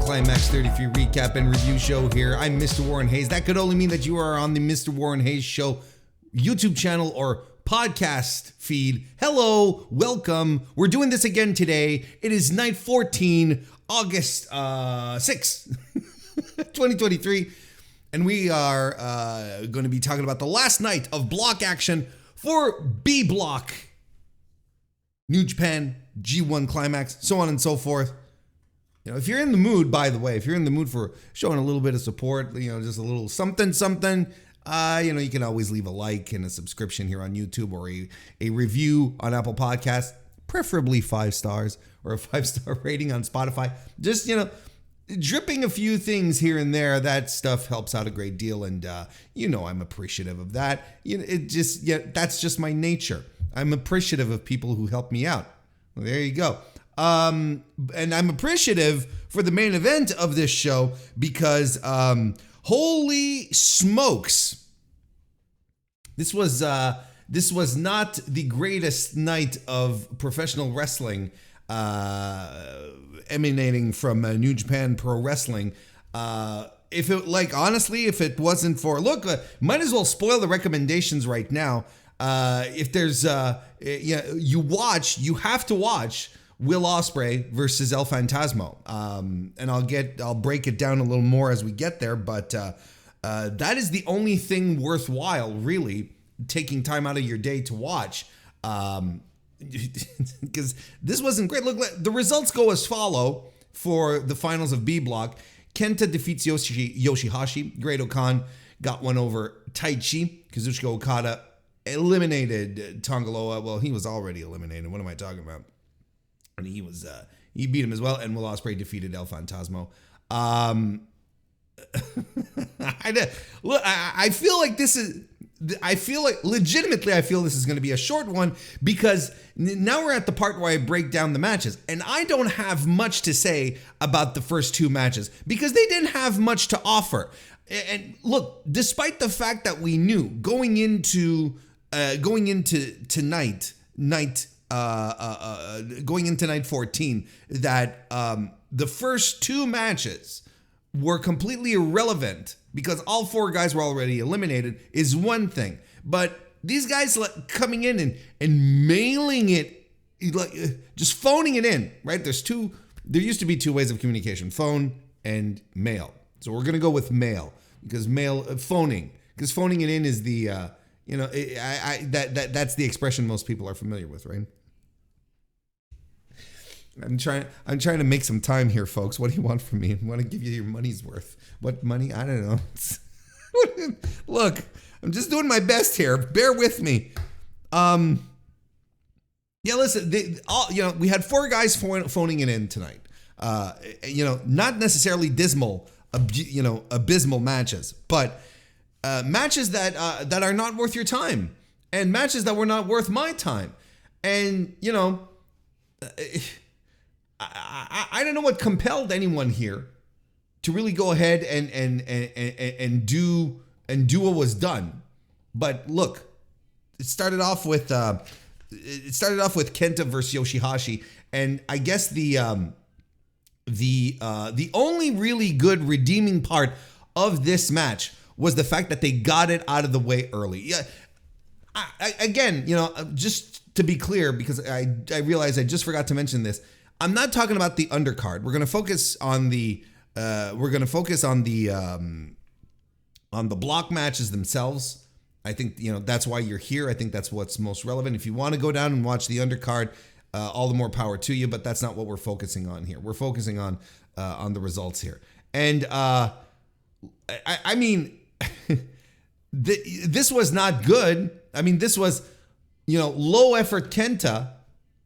CLIMAX 33 recap and review show here. I'm MrWarrenHayes. That could only mean that you are on the MrWarrenHayes Show YouTube channel or podcast feed. Hello, welcome. We're doing this again today. It is night 14, August 6th, 2023. And we are going to be talking about the last night of block action for B block. New Japan, G1 CLIMAX, so on and so forth. You know, if you're in the mood, by the way, if you're in the mood for showing a little bit of support, you know, just a little something, you know, you can always leave a like and a subscription here on YouTube or a review on Apple Podcasts, preferably 5 stars or a 5-star rating on Spotify. Just, you know, dripping a few things here and there, that stuff helps out a great deal. And, you know, I'm appreciative of that. You know, that's just my nature. I'm appreciative of people who help me out. Well, there you go. And I'm appreciative for the main event of this show because, holy smokes, this was not the greatest night of professional wrestling, emanating from New Japan Pro Wrestling. If it wasn't for, might as well spoil the recommendations right now. If there's, you have to watch Will Ospreay versus El Phantasmo. And I'll break it down a little more as we get there, but that is the only thing worthwhile, really, taking time out of your day to watch. Because this wasn't great. Look, the results go as follow for the finals of B block. KENTA defeats YOSHI-HASHI. Great-O-Khan got one over Taichi. Kazuchika Okada eliminated Tanga. Well, he was already eliminated. What am I talking about? And he beat him as well. And Will Ospreay defeated El Phantasmo. I feel like this is going to be a short one because now we're at the part where I break down the matches. And I don't have much to say about the first 2 matches because they didn't have much to offer. And look, despite the fact that we knew going into night 14 that the first 2 matches were completely irrelevant because all 4 guys were already eliminated is one thing. But these guys coming in and mailing it, just phoning it in, right? There used to be 2 ways of communication, phone and mail. So we're going to go with mail because phoning it in is the, that's the expression most people are familiar with, right? I'm trying to make some time here, folks. What do you want from me? I want to give you your money's worth. What money? I don't know. Look, I'm just doing my best here. Bear with me. Listen, we had 4 guys phoning it in tonight. Not necessarily abysmal matches, but matches that are not worth your time, and matches that were not worth my time, and I don't know what compelled anyone here to really go ahead and do what was done. But look, it started off with KENTA versus YOSHI-HASHI, and I guess the only really good redeeming part of this match was the fact that they got it out of the way early. Yeah, again, just to be clear, because I realized I just forgot to mention this. I'm not talking about the undercard. We're going to focus on the block matches themselves. I think that's why you're here. I think that's what's most relevant. If you want to go down and watch the undercard, all the more power to you. But that's not what we're focusing on here. We're focusing on the results here. And I mean, this was not good. I mean, this was low effort KENTA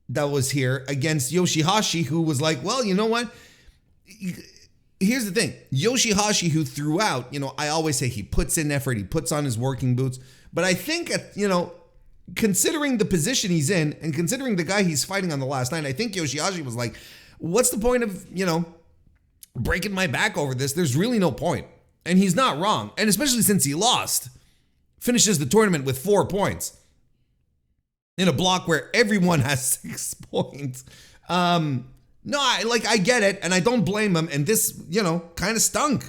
that was here against YOSHI-HASHI, who was like, well, you know what? Here's the thing. YOSHI-HASHI, who throughout, I always say he puts in effort, he puts on his working boots. But I think, considering the position he's in and considering the guy he's fighting on the last night, I think YOSHI-HASHI was like, what's the point of, breaking my back over this? There's really no point. And he's not wrong. And especially since he lost, finishes the tournament with 4 points. In a block where everyone has 6 points. No, I get it, and I don't blame him. And this, kind of stunk.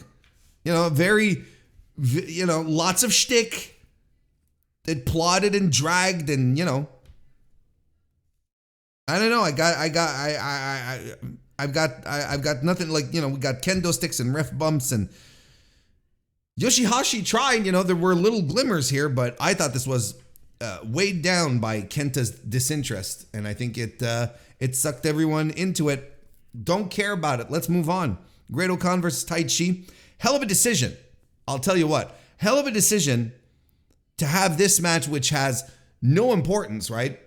Lots of shtick. It plotted and dragged, and I don't know. I've got nothing. We got kendo sticks and ref bumps, and YOSHI-HASHI tried. There were little glimmers here, but I thought this was weighed down by Kenta's disinterest, and I think it sucked everyone into it. Don't care about it. Let's move on. Great-O-Khan versus Taichi. Hell of a decision. I'll tell you what. Hell of a decision to have this match, which has no importance, right?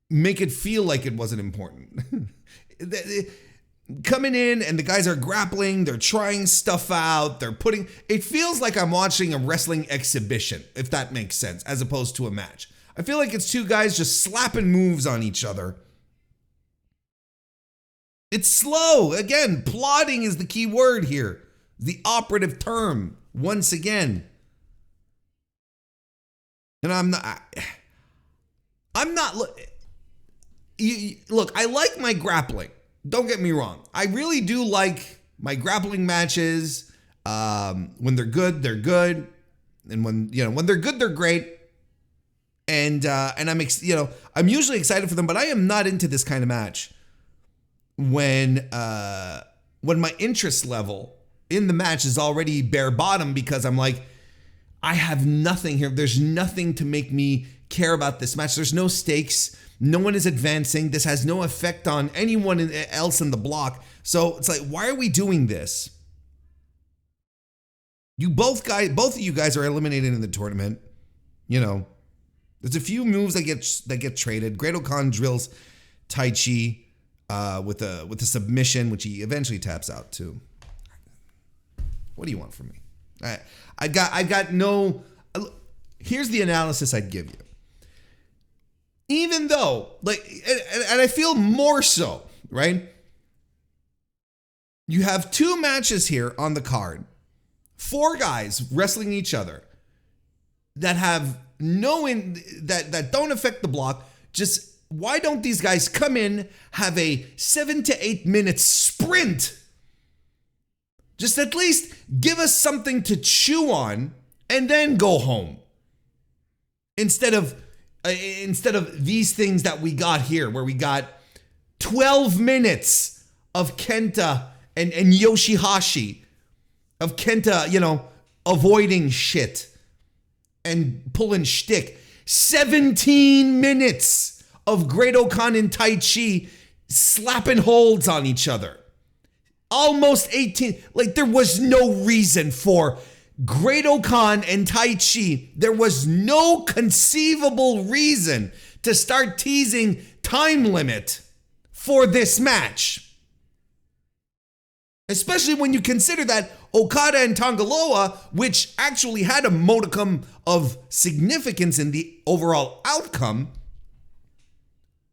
Make it feel like it wasn't important. Coming in and the guys are grappling, they're trying stuff out, it feels like I'm watching a wrestling exhibition, if that makes sense, as opposed to a match. I feel like it's two guys just slapping moves on each other. It's slow. Again, plotting is the key word here. The operative term, once again. And look, I like my grappling. Don't get me wrong. I really do like my grappling matches. When they're good, they're good. And when they're good, they're great. And I'm usually excited for them, but I am not into this kind of match when my interest level in the match is already bare bottom, because I'm like, I have nothing here. There's nothing to make me care about this match. There's no stakes. No one is advancing. This has no effect on anyone else in the block. So it's like, why are we doing this? Both of you guys are eliminated in the tournament. There's a few moves that get traded. Great-O-Khan drills Taichi with a submission, which he eventually taps out too. What do you want from me? I got no. Here's the analysis I'd give you. Even though, and I feel more so, right? You have two matches here on the card, 4 guys wrestling each other that have that don't affect the block. Just why don't these guys come in, have a 7 to 8 minute sprint? Just at least give us something to chew on and then go home. Instead of these things that we got here, where we got 12 minutes of KENTA and YOSHI-HASHI, of KENTA, avoiding shit and pulling shtick. 17 minutes of Great-O-Khan and Taichi slapping holds on each other. Almost 18. There was no reason for Great-O-Khan and Taichi. There was no conceivable reason to start teasing time limit for this match. Especially when you consider that Okada and Tanga, which actually had a modicum of significance in the overall outcome,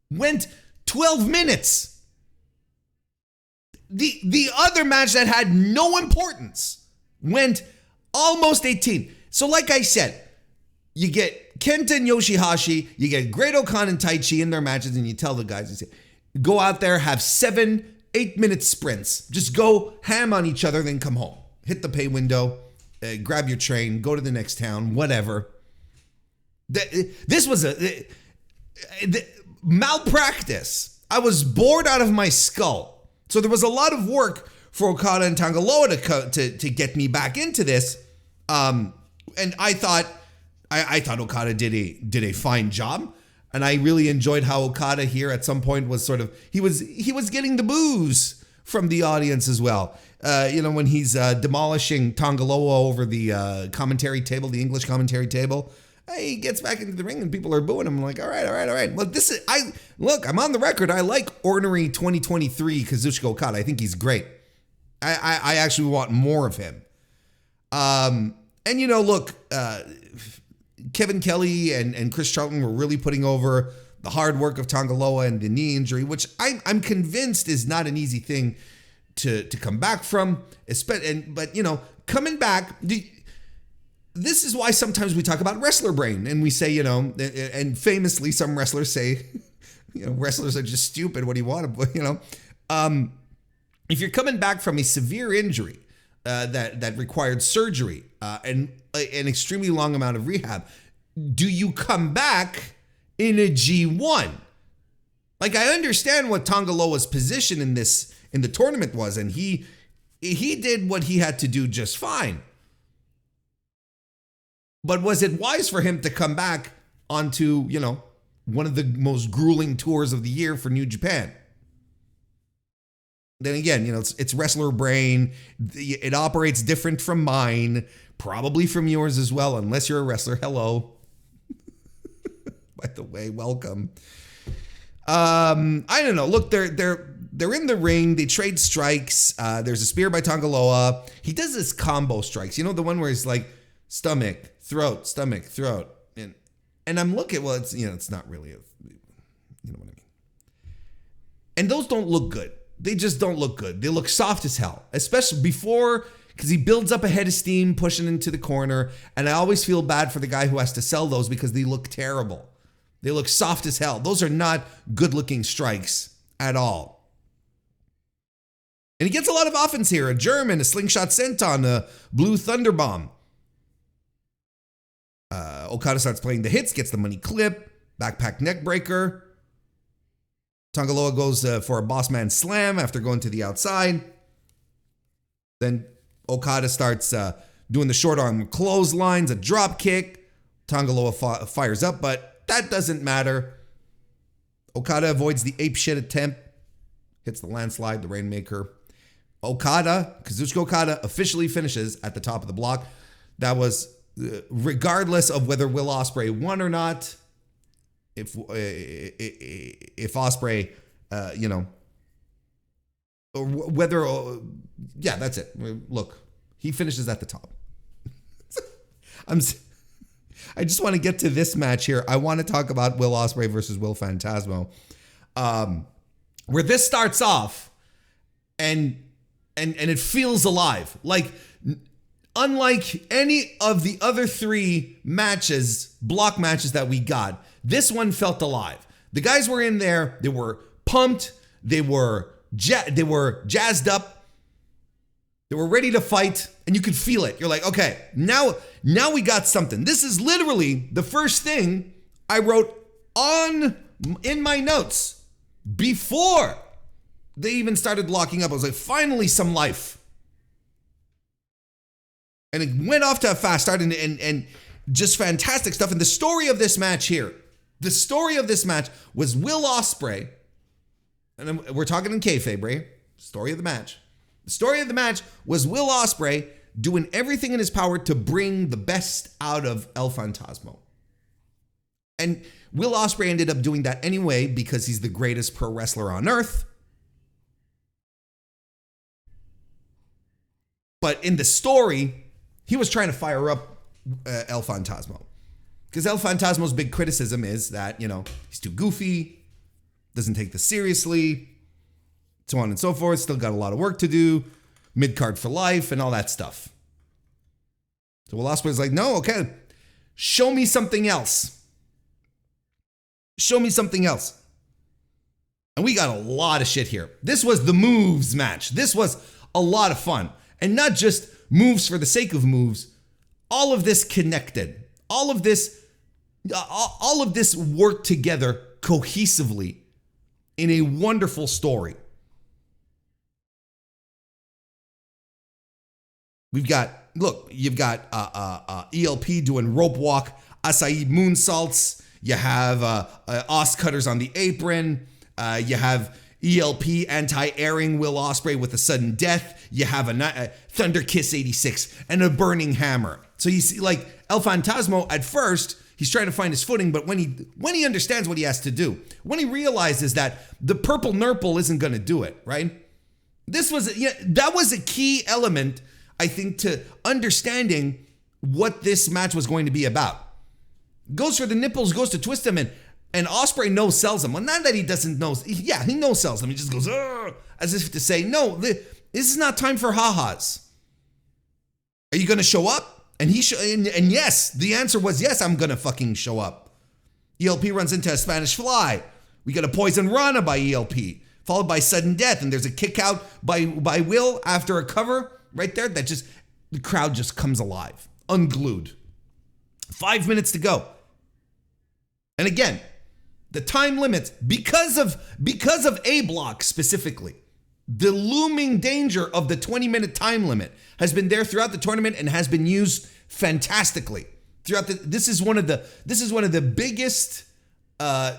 went 12 minutes. The other match that had no importance went almost 18. So like I said, you get KENTA and YOSHI-HASHI, you get Great-O-Khan and Taichi in their matches, and you tell the guys, you say, go out there, have 7, 8 minute sprints. Just go ham on each other, then come home. Hit the pay window, grab your train, go to the next town, whatever. This was a malpractice. I was bored out of my skull. So there was a lot of work for Okada and Tanga to get me back into this. And I thought Okada did a fine job. And I really enjoyed how Okada here at some point was he was getting the boos from the audience as well. When he's demolishing Tanga over the commentary table, the English commentary table. He gets back into the ring and people are booing him. I'm like, all right. Look, I'm on the record. I like ornery 2023 Kazuchika Okada. I think he's great. I actually want more of him. Kevin Kelly and Chris Charlton were really putting over the hard work of Tanga and the knee injury, which I'm convinced is not an easy thing to come back from. But coming back. This is why sometimes we talk about wrestler brain and we say, and famously some wrestlers say, wrestlers are just stupid. What do you want? If you're coming back from a severe injury that required surgery and an extremely long amount of rehab, do you come back in a G1? Like, I understand what Tanga Loa's position in the tournament was, and he did what he had to do just fine. But was it wise for him to come back onto, you know, one of the most grueling tours of the year for New Japan? Then again, you know, it's wrestler brain. It operates different from mine, probably from yours as well, unless you're a wrestler. Hello. By the way, welcome. I don't know. Look, they're in the ring. They trade strikes. There's a spear by Tanga Loa. He does this combo strikes. You know, the one where he's like stomach, throat, stomach, throat. And I'm looking, well, it's, you know, it's not really, you know what I mean? And those don't look good. They just don't look good. They look soft as hell, especially before, because he builds up a head of steam, pushing into the corner. And I always feel bad for the guy who has to sell those because they look terrible. They look soft as hell. Those are not good looking strikes at all. And he gets a lot of offense here. A German, a slingshot senton, a blue thunderbomb. Okada starts playing the hits, gets the money clip, backpack neck breaker. Tanga Loa goes for a boss man slam after going to the outside. Then Okada starts doing the short arm clotheslines, a drop kick. Tanga Loa fires up, but that doesn't matter. Okada avoids the apeshit attempt, hits the landslide, the Rainmaker. Kazuchika Okada officially finishes at the top of the block. That was regardless of whether Will Ospreay won or not. If Ospreay, you know, or whether, yeah, that's it. Look, he finishes at the top. I just want to get to this match here. I want to talk about Will Ospreay versus Will Phantasmo, where this starts off, and it feels alive. Like, unlike any of the other three matches, block matches that we got, this one felt alive. The guys were in there. They were pumped. They were jazzed up. They were ready to fight, and you could feel it. You're like, okay, now we got something. This is literally the first thing I wrote in my notes before they even started locking up. I was like, finally some life. And it went off to a fast start and just fantastic stuff. And the story of this match here, the story of this match was Will Ospreay, and we're talking in kayfabe, right? Story of the match. The story of the match was Will Ospreay doing everything in his power to bring the best out of El Phantasmo. And Will Ospreay ended up doing that anyway because he's the greatest pro wrestler on earth. But in the story, he was trying to fire up El Phantasmo. Because El Phantasmo's big criticism is that, you know, he's too goofy, doesn't take this seriously, so on and so forth, still got a lot of work to do, mid-card for life, and all that stuff. So Will Ospreay's like, no, okay, show me something else. Show me something else. And we got a lot of shit here. This was the moves match. This was a lot of fun. And not just moves for the sake of moves. All of this connected. All of this worked together cohesively in a wonderful story. You've got ELP doing rope walk, acai moonsaults. You have os cutters on the apron. You have ELP anti-airing Will Ospreay with a sudden death. You have a Thunder Kiss 86 and a burning hammer. So you see, like, El Phantasmo at first, he's trying to find his footing, but when he understands what he has to do, when he realizes that the purple nurple isn't going to do it, right? That was a key element, I think, to understanding what this match was going to be about. Goes for the nipples, goes to twist him, and Ospreay no-sells him. Well, not that he doesn't know. Yeah, he no-sells him. He just goes, as if to say, no, this is not time for ha-has. Are you going to show up? And and yes, the answer was yes, I'm going to fucking show up. ELP runs into a Spanish fly. We get a poison rana by ELP. followed by sudden death. And there's a kick out by Will after a cover right there that just, the crowd just comes alive, unglued. 5 minutes to go. And again, the time limits, because of A block specifically, the looming danger of the 20-minute time limit has been there throughout the tournament and has been used fantastically throughout this is one of the biggest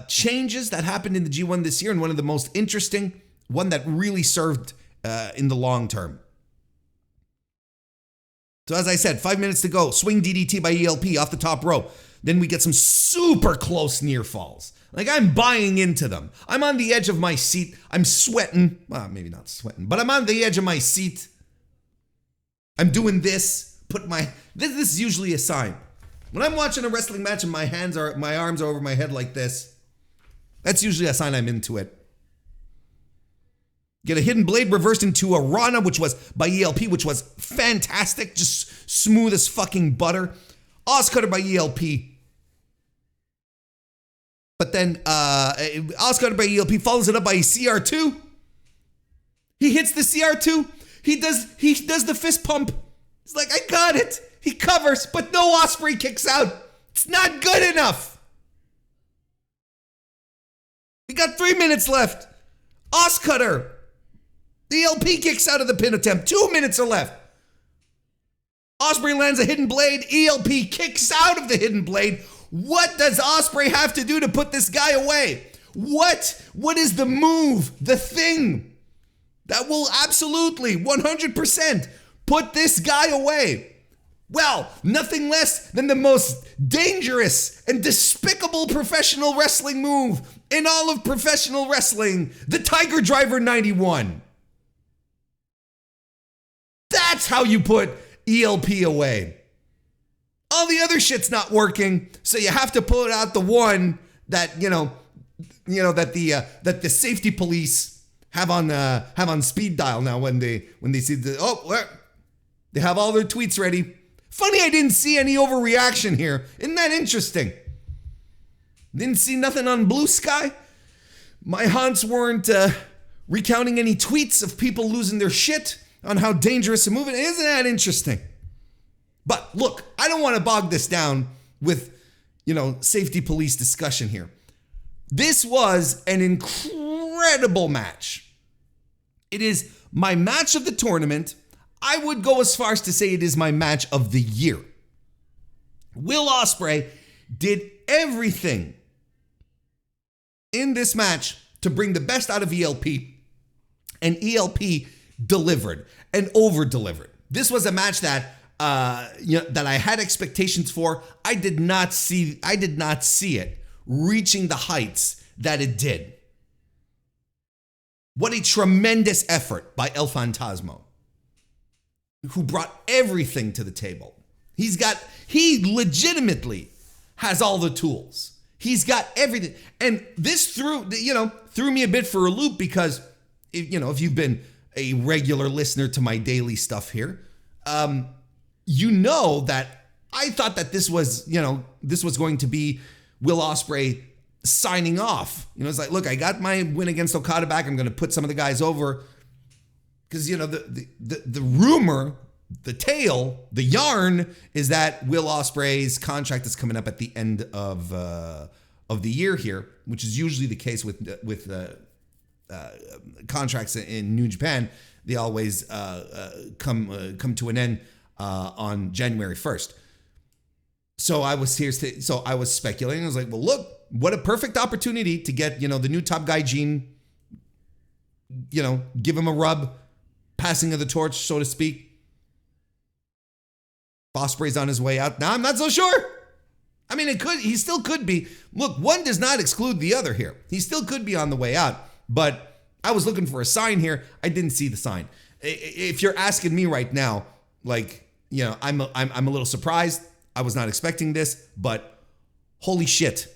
changes that happened in the G1 this year, and one of the most interesting, one that really served in the long term. So as I said, 5 minutes to go. Swing DDT by ELP off the top rope. Then we get some super close near falls. Like, I'm buying into them. I'm on the edge of my seat. I'm sweating. Well, maybe not sweating, but I'm on the edge of my seat. I'm doing this. This is usually a sign. When I'm watching a wrestling match and my arms are over my head like this, that's usually a sign I'm into it. Get a hidden blade reversed into a Rana, which was by ELP, which was fantastic. Just smooth as fucking butter. Oz cutter by ELP. But then Oz cutter by ELP follows it up by a CR2. He hits the CR2. He does the fist pump. He's like, I got it. He covers, but no Ospreay kicks out. It's not good enough. We got 3 minutes left. Oz cutter. The ELP kicks out of the pin attempt. 2 minutes are left. Ospreay lands a hidden blade. ELP kicks out of the hidden blade. What does Ospreay have to do to put this guy away? What is the move, the thing that will absolutely 100% put this guy away? Well, nothing less than the most dangerous and despicable professional wrestling move in all of professional wrestling, the Tiger Driver 91. That's how you put ELP away. All the other shit's not working, so you have to pull out the one that that the safety police have on speed dial now when they see they have all their tweets ready. Funny, I didn't see any overreaction here. Isn't that interesting? Didn't see nothing on Blue Sky. My haunts weren't recounting any tweets of people losing their shit on how dangerous a move it is. Isn't that interesting? But look, I don't want to bog this down with, safety police discussion here. This was an incredible match. It is my match of the tournament. I would go as far as to say it is my match of the year. Will Ospreay did everything in this match to bring the best out of ELP, and ELP delivered and over-delivered. This was a match that that I had expectations for. I did not see it reaching the heights that it did. What a tremendous effort by El Phantasmo, who brought everything to the table. He legitimately has all the tools. He's got everything. And this threw me a bit for a loop because, if you've been a regular listener to my daily stuff here, you know that I thought that this was going to be Will Ospreay signing off. It's like, look, I got my win against Okada back. I'm going to put some of the guys over because, the rumor, the tale, the yarn is that Will Ospreay's contract is coming up at the end of the year here, which is usually the case with contracts in New Japan. They always come to an end on January 1st. So I was speculating. I was like, well, look, what a perfect opportunity to get, the new top guy Gene, give him a rub, passing of the torch, so to speak. Ospreay's on his way out. Now I'm not so sure. I mean, he still could be. Look, one does not exclude the other here. He still could be on the way out, but I was looking for a sign here. I didn't see the sign. If you're asking me right now, like, I'm a little surprised. I was not expecting this, but holy shit.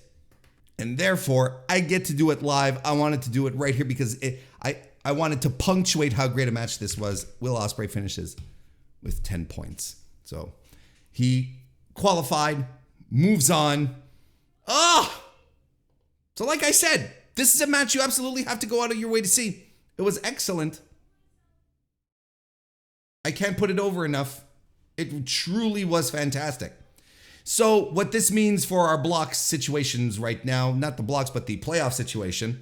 And therefore, I get to do it live. I wanted to do it right here because I wanted to punctuate how great a match this was. Will Ospreay finishes with 10 points. So he qualified, moves on. So like I said, this is a match you absolutely have to go out of your way to see. It was excellent. I can't put it over enough. It truly was fantastic. So what this means for our blocks situations right now, not the blocks, but the playoff situation.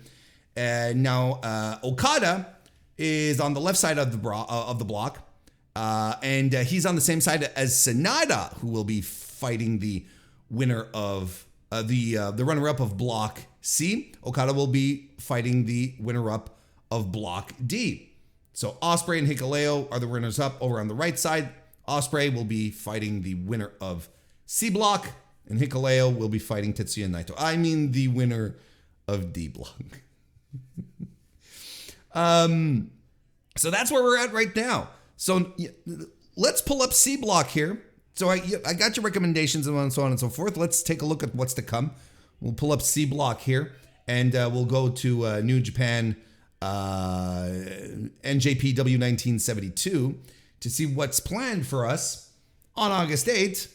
Now, Okada is on the left side of the block. And he's on the same side as Sanada, who will be fighting the winner of the runner-up of Block C. Okada will be fighting the winner-up of Block D. So Ospreay and Hikuleo are the runners-up over on the right side. Ospreay will be fighting the winner of C Block, and Hikuleo will be fighting Tetsuya Naito. I mean the winner of D Block. So that's where we're at right now. So let's pull up C Block here. So I got your recommendations and so on and so forth. Let's take a look at what's to come. We'll pull up C Block here, and we'll go to New Japan NJPW 1972 to see what's planned for us on August 8th.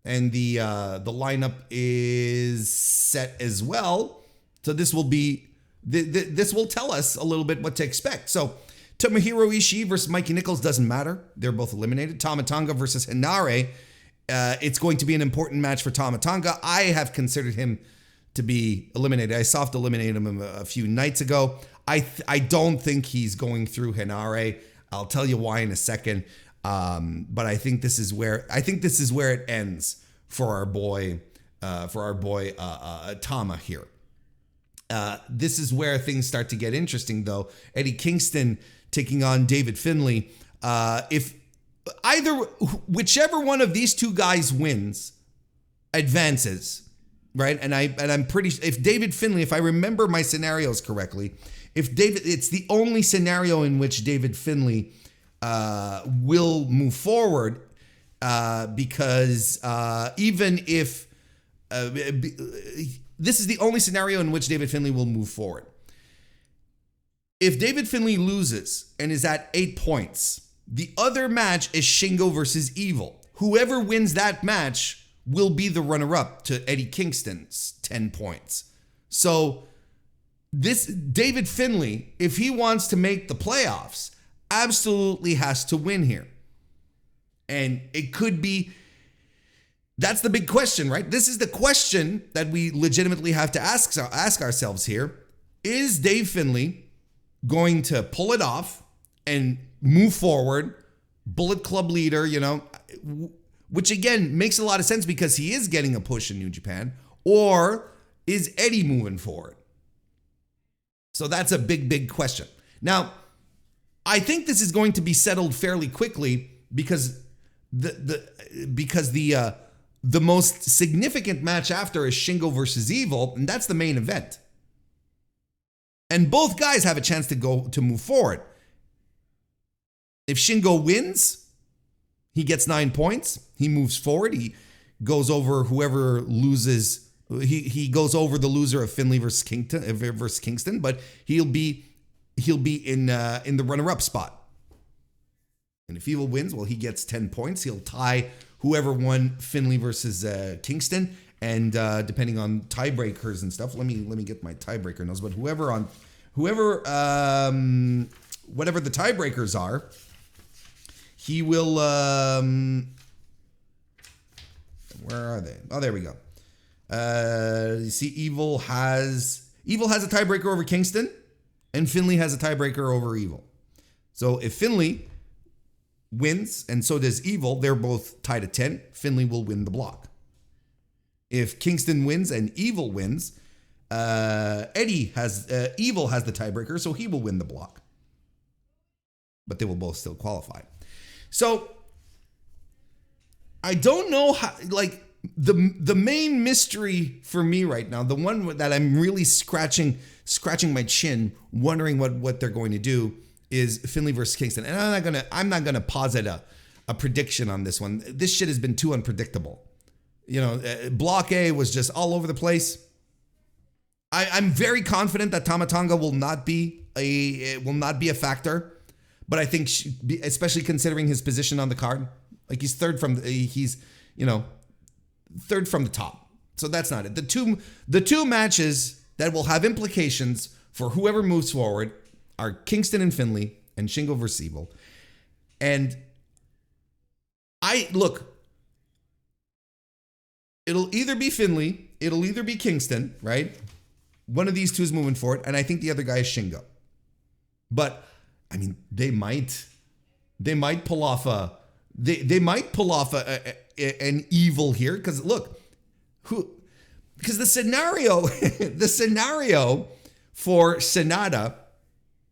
And the lineup is set as well. So this will be this will tell us a little bit what to expect. So Tomohiro Ishii versus Mikey Nichols doesn't matter. They're both eliminated. Tama Tonga versus Hinare. It's going to be an important match for Tama Tonga. I have considered him to be eliminated. I soft eliminated him a few nights ago. I don't think he's going through Hinare. I'll tell you why in a second. But I think this is where it ends for our boy Tama here. This is where things start to get interesting, though. Eddie Kingston taking on David Finlay. Whichever one of these two guys wins, advances, right? And I'm pretty. If David Finlay, if I remember my scenarios correctly, it's the only scenario in which David Finlay will move forward, because even if this is the only scenario in which David Finlay will move forward. If David Finlay loses and is at 8 points, the other match is Shingo versus Evil. Whoever wins that match will be the runner-up to Eddie Kingston's 10 points. So this David Finlay, if he wants to make the playoffs, absolutely has to win here. And it could be, that's the big question, right? This is the question that we legitimately have to ask ourselves here. Is Dave Finlay going to pull it off and move forward, Bullet Club leader, which again makes a lot of sense because he is getting a push in New Japan, or is Eddie moving forward? So that's a big, big question. Now, I think this is going to be settled fairly quickly because the most significant match after is Shingo versus Evil, and that's the main event. And both guys have a chance to move forward. If Shingo wins, he gets 9 points. He moves forward. He goes over whoever loses. He goes over the loser of Finlay versus Kingston, but he'll be in the runner-up spot. And if Evil wins, well, he gets 10 points. He'll tie whoever won Finlay versus Kingston. And depending on tiebreakers and stuff, let me get my tiebreaker notes. But whatever the tiebreakers are, he will. Where are they? Oh, there we go. You see, Evil has a tiebreaker over Kingston, and Finlay has a tiebreaker over Evil. So if Finlay wins, and so does Evil, they're both tied at 10. Finlay will win the block. If Kingston wins and Evil wins, Evil has the tiebreaker, so he will win the block. But they will both still qualify. So I don't know how, like, the main mystery for me right now, the one that I'm really scratching my chin, wondering what they're going to do, is Finlay versus Kingston. And I'm not gonna posit a prediction on this one. This shit has been too unpredictable. Block A was just all over the place. I'm very confident that Tama Tonga will not be a factor, but I think especially considering his position on the card, like he's third from the top. So that's not it. The two matches that will have implications for whoever moves forward are Kingston and Finlay and Shingo versus Evil. And it'll either be Finlay, it'll either be Kingston, right? One of these two is moving forward, and I think the other guy is Shingo. But I mean, they might pull off an Evil here, because look, because the scenario for Sanada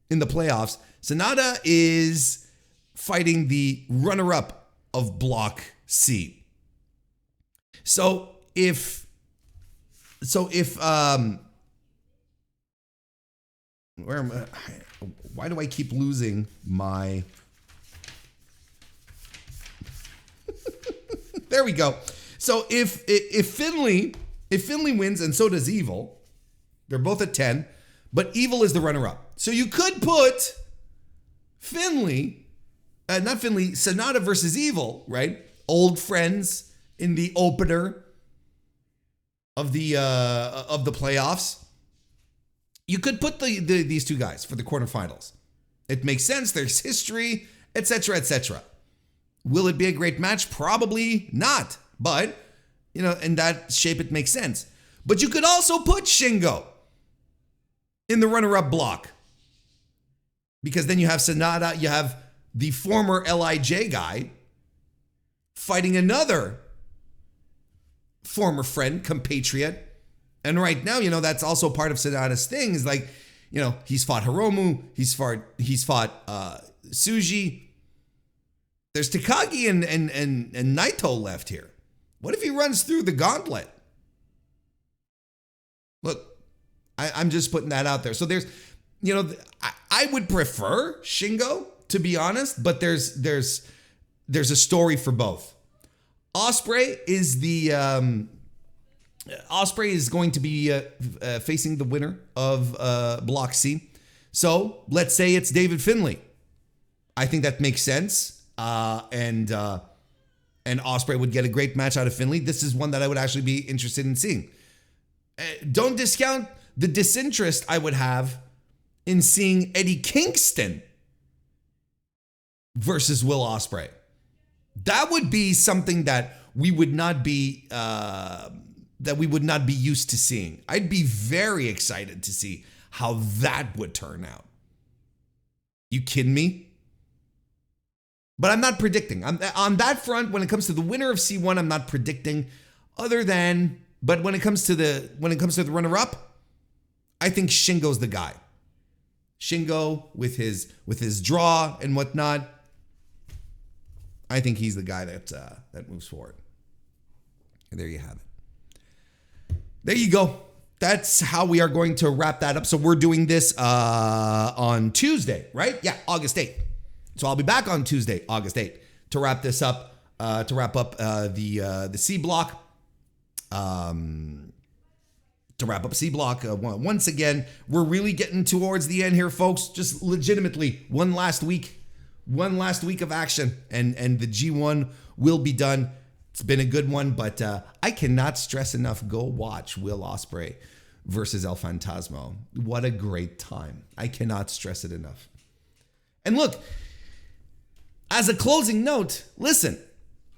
in the playoffs, Sanada is fighting the runner-up of Block C. So if where am I? Why do I keep losing my? There we go. So if Finlay wins and so does Evil, they're both at 10, but Evil is the runner-up. So you could put Sanada versus Evil, right? Old friends in the opener of the playoffs. You could put these two guys for the quarterfinals. It makes sense. There's history, etc., etc. Will it be a great match? Probably not. But, in that shape, it makes sense. But you could also put Shingo in the runner-up block. Because then you have Sanada, you have the former LIJ guy fighting another former friend, compatriot. And right now, that's also part of Sanada's thing is like, he's fought Hiromu, he's fought Tsuji. There's Takagi and Naito left here. What if he runs through the gauntlet? Look, I'm just putting that out there. So there's, I would prefer Shingo, to be honest, but there's a story for both. Ospreay is going to be facing the winner of Block C. So let's say it's David Finlay. I think that makes sense. And Ospreay would get a great match out of Finlay. This is one that I would actually be interested in seeing. Don't discount the disinterest I would have in seeing Eddie Kingston versus Will Ospreay. That would be something that we would not be used to seeing. I'd be very excited to see how that would turn out. You kidding me? But I'm not predicting. On that front, when it comes to the winner of C1, I'm not predicting. But when it comes to the runner-up, I think Shingo's the guy. Shingo with his draw and whatnot. I think he's the guy that moves forward. And there you have it. There you go. That's how we are going to wrap that up. So we're doing this on Tuesday, right? Yeah, August 8th. So I'll be back on Tuesday, August 8th, to wrap this up, the C block. To wrap up C block, once again, we're really getting towards the end here, folks. Just legitimately, one last week of action, and the G1 will be done. It's been a good one, but I cannot stress enough, go watch Will Ospreay versus El Phantasmo. What a great time. I cannot stress it enough. And look, as a closing note, listen,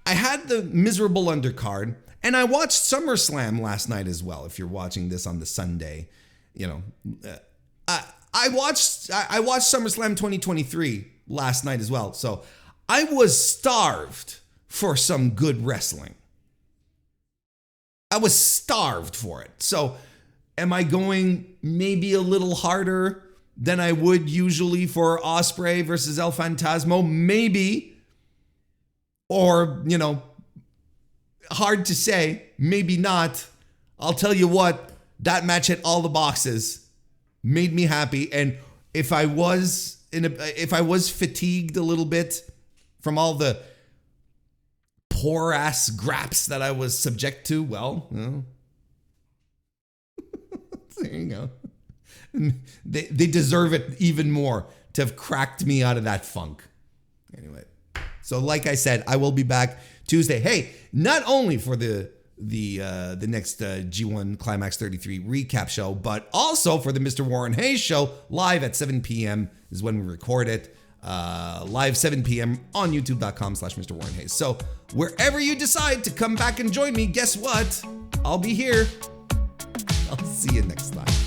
I had the miserable undercard, and I watched SummerSlam last night as well. If you're watching this on the Sunday, I watched SummerSlam 2023 last night as well. So I was starved for some good wrestling. I was starved for it. So am I going maybe a little harder than I would usually for Ospreay versus El Phantasmo? Maybe. Or, hard to say. Maybe not. I'll tell you what, that match hit all the boxes. Made me happy. And if I was fatigued a little bit from all the poor ass graps that I was subject to, well, there you go. They deserve it even more to have cracked me out of that funk. Anyway, so like I said, I will be back Tuesday. Hey, not only for the the next G1 CLIMAX 33 recap show, but also for the Mr. Warren Hayes show live at 7 p.m. is when we record it. Live 7 p.m. on youtube.com/Mr. Warren Hayes. So wherever you decide to come back and join me, guess what? I'll be here. I'll see you next time.